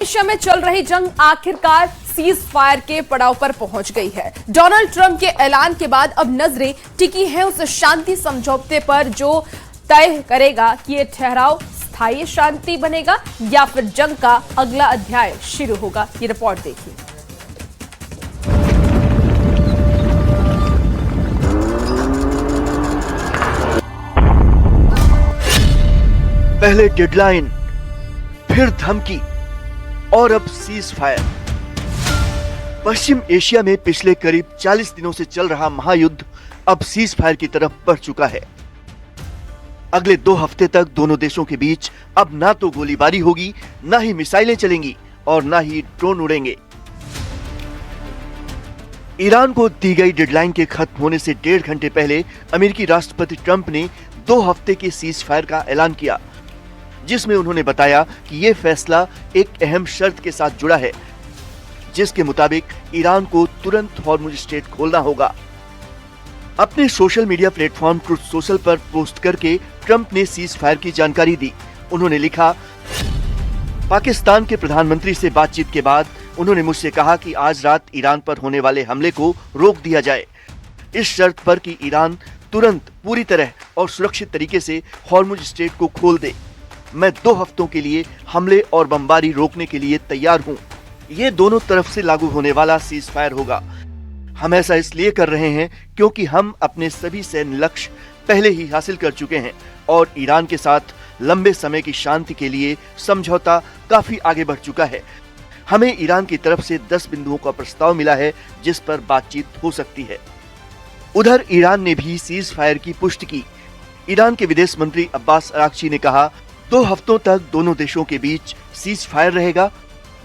Asia में चल रही जंग आखिरकार सीज फायर के पड़ाव पर पहुंच गई है। डोनाल्ड ट्रंप के ऐलान के बाद अब नजरें टिकी हैं उस शांति समझौते पर जो तय करेगा कि ये ठहराव स्थायी शांति बनेगा या फिर जंग का अगला अध्याय शुरू होगा। ये रिपोर्ट देखिए। पहले डेडलाइन, फिर धमकी और अब सीज फायर। पश्चिम एशिया में पिछले करीब 40 दिनों से चल रहा महायुद्ध अब सीज फायर की तरफ बढ़ चुका है। अगले 2 हफ्ते तक दोनों देशों के बीच अब ना तो गोलीबारी होगी, ना ही मिसाइलें चलेंगी और ना ही ड्रोन उड़ेंगे। ईरान को दी गई डेडलाइन के खत्म होने से 1.5 घंटे पहले अमेरिकी राष्ट्रपति ट्रंप ने 2 हफ्ते के सीज फायर का ऐलान किया, जिसमें उन्होंने बताया कि यह फैसला एक अहम शर्त के साथ जुड़ा है, जिसके मुताबिक ईरान को तुरंत हॉर्मुज स्ट्रेट खोलना होगा। अपने social media platform truth social पर पोस्ट करके ट्रंप ने सीज फायर की जानकारी दी। उन्होंने लिखा, पाकिस्तान के प्रधानमंत्री से बातचीत के बाद उन्होंने मुझसे कहा कि आज रात ईरान पर होने वाले हमले को रोक दिया जाए, इस शर्त पर कि ईरान तुरंत पूरी तरह और सुरक्षित तरीके से हॉर्मुज स्ट्रेट को खोल दे। मैं 2 हफ्तों के लिए हमले और बमबारी रोकने के लिए तैयार हूं। ये दोनों तरफ से लागू होने वाला सीज फायर होगा। हम ऐसा इसलिए कर रहे हैं क्योंकि हम अपने सभी सैन्य लक्ष्य पहले ही हासिल कर चुके हैं और ईरान के साथ लंबे समय की शांति के लिए समझौता काफी आगे बढ़ चुका है। हमें ईरान की तरफ से 10 बिंदुओं का प्रस्ताव मिला है जिस पर बातचीत हो सकती है। उधर ईरान ने भी सीज फायर की पुष्टि की। ईरान के विदेश मंत्री अब्बास अरागची ने कहा, 2 हफ्तों तक दोनों देशों के बीच सीज फायर रहेगा,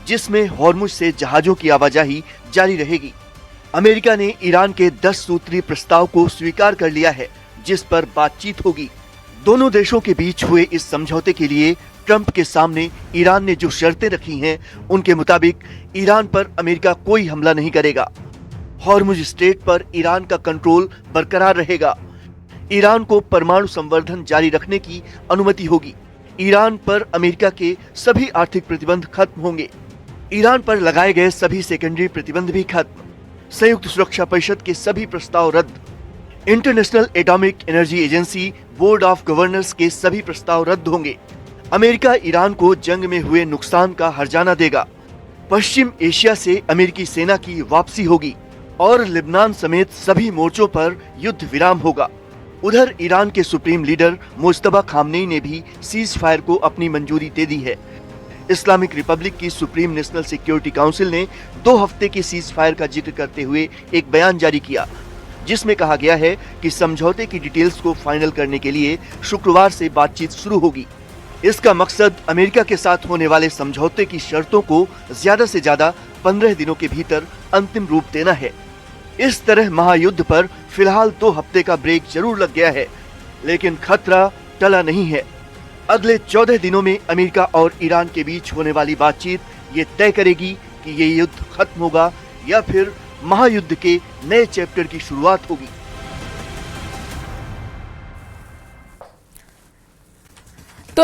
जिसमें हॉर्मुज से जहाजों की आवाजाही जारी रहेगी। अमेरिका ने ईरान के 10 सूत्री प्रस्ताव को स्वीकार कर लिया है, जिस पर बातचीत होगी। दोनों देशों के बीच हुए इस समझौते के लिए ट्रंप के सामने ईरान ने जो शर्तें रखी हैं, उनके मुताबिक ईरान पर अमेरिका कोई हमला नहीं करेगा। हॉर्मुज स्ट्रेट पर ईरान का कंट्रोल बरकरार रहेगा। ईरान को परमाणु संवर्धन जारी रखने की अनुमति होगी। ईरान पर अमेरिका के सभी आर्थिक प्रतिबंध खत्म होंगे। ईरान पर लगाए गए सभी सेकेंडरी प्रतिबंध भी खत्म। संयुक्त सुरक्षा परिषद के सभी प्रस्ताव रद्द। International atomic energy agency board of governors के सभी प्रस्ताव रद्द होंगे। अमेरिका ईरान को जंग में हुए नुकसान का हर्जाना देगा। पश्चिम एशिया से अमेरिकी सेना की वापसी होगी और लेबनान समेत सभी मोर्चों पर युद्ध विराम होगा। उधर ईरान के सुप्रीम लीडर मुज्तबा खामनेई ने भी सीज फायर को अपनी मंजूरी दे दी है। इस्लामिक रिपब्लिक की सुप्रीम नेशनल सिक्योरिटी काउंसिल ने 2 हफ्ते के सीज फायर का जिक्र करते हुए एक बयान जारी किया, जिसमें कहा गया है कि समझौते की डिटेल्स को फाइनल करने के लिए शुक्रवार से बातचीत शुरू होगी। इसका मकसद अमेरिका के साथ होने वाले समझौते की शर्तों को ज्यादा से ज्यादा 15 दिनों के भीतर अंतिम रूप देना है। इस तरह महायुद्ध पर फिलहाल 2 हफ्ते का ब्रेक जरूर लग गया है, लेकिन खतरा टला नहीं है। अगले 14 दिनों में अमेरिका और ईरान के बीच होने वाली बातचीत ये तय करेगी कि ये युद्ध खत्म होगा या फिर महायुद्ध के नए चैप्टर की शुरुआत होगी।